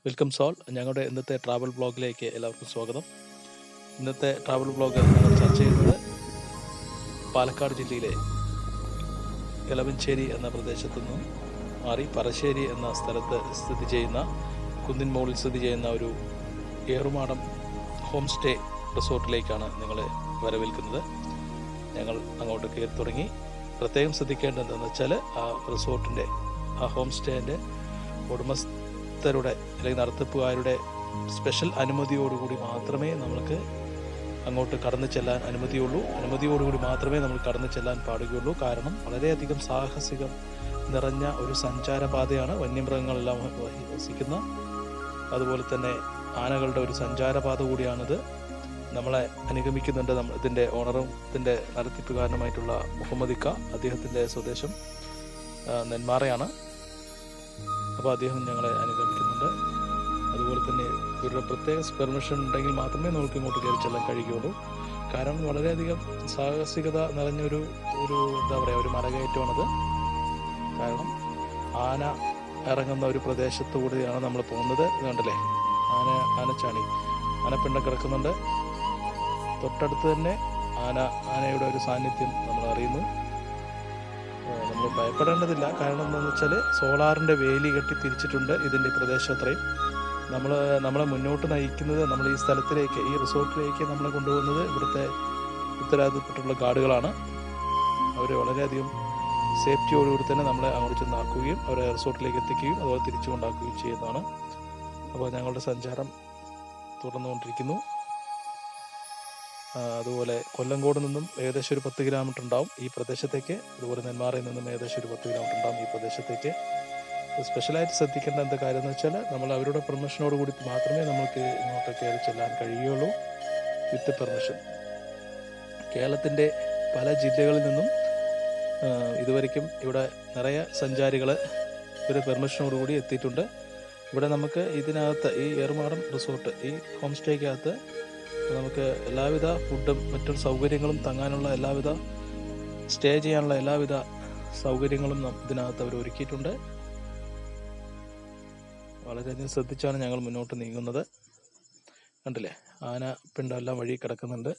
Welcome soul. ഞങ്ങളുടെ ഇന്നത്തെ travel ബ്ലോഗിലേക്ക് എല്ലാവർക്കും സ്വാഗതം. ഇന്നത്തെ ട്രാവൽ ബ്ലോഗ് ഞങ്ങൾ ചർച്ച ചെയ്യുന്നത് പാലക്കാട് ജില്ലയിലെ എലവഞ്ചേരി എന്ന പ്രദേശത്തു നിന്നും മാറി പറശ്ശേരി എന്ന സ്ഥലത്ത് സ്ഥിതി ചെയ്യുന്ന കുന്നിൻ മുകളിൽ സ്ഥിതി ചെയ്യുന്ന ഒരു ഏറുമാടം ഹോം സ്റ്റേ റിസോർട്ടിലേക്കാണ് നിങ്ങളെ വരവേൽക്കുന്നത്. ഞങ്ങൾ അങ്ങോട്ട് കയറി തുടങ്ങി. പ്രത്യേകം ശ്രദ്ധിക്കേണ്ടത് എന്താണെന്ന് വെച്ചാൽ ആ റിസോർട്ടിൻ്റെ ആ ഹോം സ്റ്റേൻ്റെ ഉടമസ്ഥരുടെ അല്ലെങ്കിൽ നടത്തിപ്പുകാരുടെ സ്പെഷ്യൽ അനുമതിയോടുകൂടി മാത്രമേ നമ്മൾക്ക് അങ്ങോട്ട് കടന്നു ചെല്ലാൻ അനുമതിയോടുകൂടി മാത്രമേ നമ്മൾ കടന്നു ചെല്ലാൻ പാടുകയുള്ളൂ. കാരണം വളരെയധികം സാഹസികം നിറഞ്ഞ ഒരു സഞ്ചാരപാതയാണ്. വന്യമൃഗങ്ങളെല്ലാം വസിക്കുന്ന, അതുപോലെ തന്നെ ആനകളുടെ ഒരു സഞ്ചാരപാത കൂടിയാണിത്. നമ്മളെ അനുഗമിക്കുന്നുണ്ട് ഇതിൻ്റെ ഓണറും ഇതിൻ്റെ നടത്തിപ്പുകാരനുമായിട്ടുള്ള മുഹമ്മദ് ഇക്ക. അദ്ദേഹത്തിൻ്റെ സ്വദേശം നെന്മാറയാണ്. അപ്പോൾ അദ്ദേഹം ഞങ്ങളെ അനുഗമിക്കുന്നുണ്ട്. അതുപോലെ തന്നെ ഇവരുടെ പ്രത്യേക പെർമിഷൻ ഉണ്ടെങ്കിൽ മാത്രമേ നമുക്ക് ഇങ്ങോട്ട് കയറി ചെല്ലാൻ കഴിയുകയുള്ളൂ. കാരണം വളരെയധികം സാഹസികത നിറഞ്ഞൊരു എന്താ പറയുക, ഒരു മലകയറ്റമാണത്. കാരണം ആന ഇറങ്ങുന്ന ഒരു പ്രദേശത്തുകൂടിയാണ് നമ്മൾ പോകുന്നത്. കണ്ടല്ലേ, ആനച്ചാണി, ആനപ്പിണ്ടം കിടക്കുന്നുണ്ട്. തൊട്ടടുത്ത് തന്നെ ആനയുടെ ഒരു സാന്നിധ്യം നമ്മൾ അറിയുന്നു. നമ്മൾ ഭയപ്പെടേണ്ടതില്ല. കാരണം എന്താണെന്ന് വെച്ചാൽ സോളാറിൻ്റെ വേലി കെട്ടി തിരിച്ചിട്ടുണ്ട് ഇതിൻ്റെ പ്രദേശം അത്രയും. നമ്മളെ മുന്നോട്ട് നയിക്കുന്നത്, നമ്മൾ ഈ സ്ഥലത്തിലേക്ക്, ഈ റിസോർട്ടിലേക്ക് നമ്മളെ കൊണ്ടുപോകുന്നത് ഇവിടുത്തെ ഉത്തരവാദിത്തപ്പെട്ടുള്ള ഗാർഡുകളാണ്. അവർ വളരെയധികം സേഫ്റ്റിയോടുകൂടി തന്നെ നമ്മളെ അങ്ങോട്ട് ചെന്നാക്കുകയും അവരെ റിസോർട്ടിലേക്ക് എത്തിക്കുകയും അതുപോലെ തിരിച്ചു കൊണ്ടാക്കുകയും ചെയ്യുന്നതാണ്. അപ്പോൾ ഞങ്ങളുടെ സഞ്ചാരം തുടർന്നുകൊണ്ടിരിക്കുന്നു. അതുപോലെ കൊല്ലങ്കോട് നിന്നും ഏകദേശം ഒരു 10 കിലോമീറ്റർ ഉണ്ടാവും ഈ പ്രദേശത്തേക്ക്. അതുപോലെ നെന്മാറയിൽ നിന്നും ഏകദേശം ഒരു 10 കിലോമീറ്റർ ഉണ്ടാവും ഈ പ്രദേശത്തേക്ക്. സ്പെഷ്യലായിട്ട് ശ്രദ്ധിക്കേണ്ട എന്താ കാര്യം എന്ന് വെച്ചാൽ, നമ്മൾ അവരുടെ പെർമിഷനോട് കൂടി മാത്രമേ നമുക്ക് ഇങ്ങോട്ട് കയറി ചെല്ലാൻ കഴിയുകയുള്ളൂ. വിത്ത് പെർമിഷൻ. കേരളത്തിൻ്റെ പല ജില്ലകളിൽ നിന്നും ഇതുവരെയ്ക്കും ഇവിടെ നിറയെ സഞ്ചാരികൾ ഒരു പെർമിഷനോടുകൂടി എത്തിയിട്ടുണ്ട്. ഇവിടെ നമുക്ക് ഇതിനകത്ത് ഈ ഏറുമാടം റിസോർട്ട്, ഈ ഹോം സ്റ്റേക്കകത്ത് നമുക്ക് എല്ലാവിധ ഫുഡും മറ്റു സൗകര്യങ്ങളും, തങ്ങാനുള്ള എല്ലാവിധ സ്റ്റേ ചെയ്യാനുള്ള എല്ലാവിധ സൗകര്യങ്ങളും ഇതിനകത്ത് അവർ ഒരുക്കിയിട്ടുണ്ട്. വളരെയധികം ശ്രദ്ധിച്ചാണ് ഞങ്ങൾ മുന്നോട്ട് നീങ്ങുന്നത്. കണ്ടില്ലേ, ആനപ്പിണ്ടം എല്ലാം വഴി കിടക്കുന്നുണ്ട്.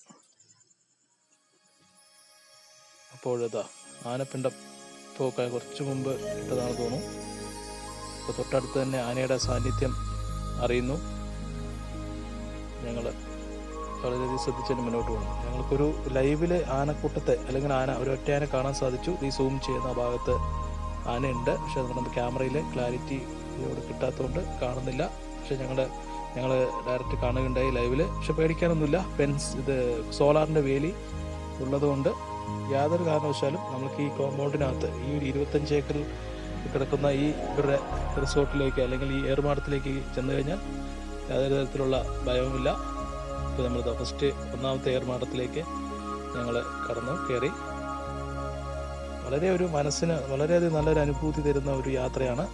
അപ്പോഴതാ ആനപ്പിണ്ടം ഇപ്പോൾ കുറച്ച് മുമ്പ് ഇട്ടതാണെന്ന് തോന്നുന്നു. ഇപ്പോൾ തൊട്ടടുത്ത് തന്നെ ആനയുടെ സാന്നിധ്യം അറിയുന്നു. ഞങ്ങൾ വളരെയധികം ശ്രദ്ധിച്ചതിന് മുന്നോട്ട് പോകുന്നു. ഞങ്ങൾക്കൊരു ലൈവില് ആനക്കൂട്ടത്തെ അല്ലെങ്കിൽ ഒരൊറ്റ ആന കാണാൻ സാധിച്ചു. ഈ സൂം ചെയ്യുന്ന ഭാഗത്ത് ആനയുണ്ട്. പക്ഷെ നമ്മുടെ ക്യാമറയിൽ ക്ലാരിറ്റി ഇവിടെ കിട്ടാത്തതുകൊണ്ട് കാണുന്നില്ല. പക്ഷെ ഞങ്ങൾ ഡയറക്റ്റ് കാണുകയുണ്ടായി ലൈവില്. പക്ഷെ പേടിക്കാനൊന്നുമില്ല. ഇത് സോളാറിൻ്റെ വേലി ഉള്ളതുകൊണ്ട് യാതൊരു കാരണവശാലും നമുക്ക് ഈ കോമ്പൗണ്ടിനകത്ത് ഈ ഒരു 25 ഏക്കറിൽ കിടക്കുന്ന ഈ ഇവരുടെ റിസോർട്ടിലേക്ക് അല്ലെങ്കിൽ ഈ ഏറുമാടത്തിലേക്ക് ചെന്ന് കഴിഞ്ഞാൽ യാതൊരു തരത്തിലുള്ള ഭയവുമില്ല. ഇപ്പോൾ നമ്മൾ ഫസ്റ്റ് ഒന്നാമത്തെ ഏറുമാടത്തിലേക്ക് ഞങ്ങൾ കയറി. മനസ്സിന് വളരെയധികം നല്ലൊരു അനുഭൂതി തരുന്ന ഒരു യാത്രയാണ്.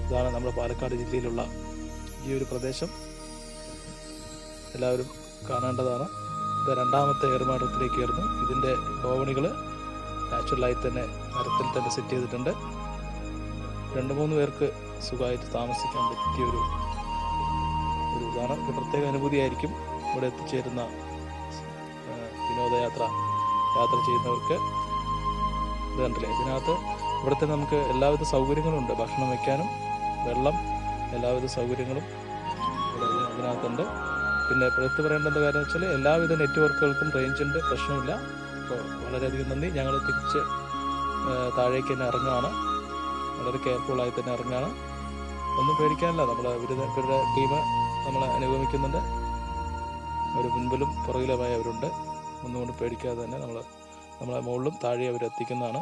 ഇതാണ് നമ്മുടെ പാലക്കാട് ജില്ലയിലുള്ള ഈ ഒരു പ്രദേശം. എല്ലാവരും കാണേണ്ടതാണ്. ഇത് രണ്ടാമത്തെ ഏറുമാടത്തിലേക്ക് കയറുന്നു. ഇതിൻ്റെ കോവണികൾ നാച്ചുറലായി തന്നെ മരത്തിൽ തന്നെ സെറ്റ് ചെയ്തിട്ടുണ്ട്. 2-3 പേർക്ക് സുഖമായിട്ട് താമസിക്കാൻ പറ്റിയ ഒരു ഇതാണ്. ഒരു പ്രത്യേക അനുഭൂതിയായിരിക്കും ഇവിടെ എത്തിച്ചേരുന്ന യാത്ര ചെയ്യുന്നവർക്ക്. ഇത് കണ്ടില്ലേ, ഇതിനകത്ത് ഇവിടുത്തെ നമുക്ക് എല്ലാവിധ സൗകര്യങ്ങളും ഉണ്ട്. ഭക്ഷണം വയ്ക്കാനും വെള്ളം, എല്ലാവിധ സൗകര്യങ്ങളും ഇതിനകത്തുണ്ട്. പിന്നെ എടുത്തു പറയേണ്ട കാര്യം എന്ന് വെച്ചാൽ എല്ലാവിധ നെറ്റ്വർക്കുകൾക്കും റേഞ്ചുണ്ട്, പ്രശ്നമില്ല. അപ്പോൾ വളരെയധികം നന്ദി. ഞങ്ങൾ തിരിച്ച് താഴേക്ക് തന്നെ ഇറങ്ങുകയാണ്. വളരെ കെയർഫുള്ളായി തന്നെ ഇറങ്ങുകയാണ്. ഒന്നും പേടിക്കാനില്ല. ഇവരുടെ ടീം നമ്മളെ അനുഗമിക്കുന്നുണ്ട്. അവർ മുൻപിലും പുറകിലുമായി അവരുണ്ട്. ഒന്നുകൊണ്ട് പേടിക്കാതെ തന്നെ നമ്മളെ മുകളിലും താഴെ അവരെത്തിക്കുന്നതാണ്.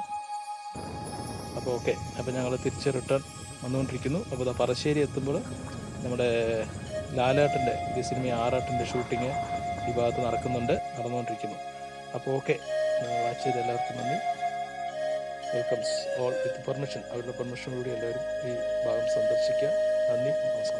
അപ്പോൾ ഓക്കെ. അപ്പോൾ ഞങ്ങൾ തിരിച്ച് റിട്ടേൺ വന്നുകൊണ്ടിരിക്കുന്നു. അപ്പോൾ പറശ്ശേരി എത്തുമ്പോൾ നമ്മുടെ ലാലേട്ടൻ്റെ ഈ സിനിമ ആറാട്ടിൻ്റെ ഷൂട്ടിങ് ഈ ഭാഗത്ത് നടന്നുകൊണ്ടിരിക്കുന്നു. അപ്പോൾ ഓക്കെ, വാച്ച് ചെയ്ത് എല്ലാവർക്കും നന്ദി. വെൽക്കംസ് ഓൾ വിത്ത് പെർമിഷൻ. അവരുടെ പെർമിഷനോടുകൂടി എല്ലാവരും ഈ ഭാഗം സന്ദർശിക്കുക. നന്ദി, നമസ്കാരം.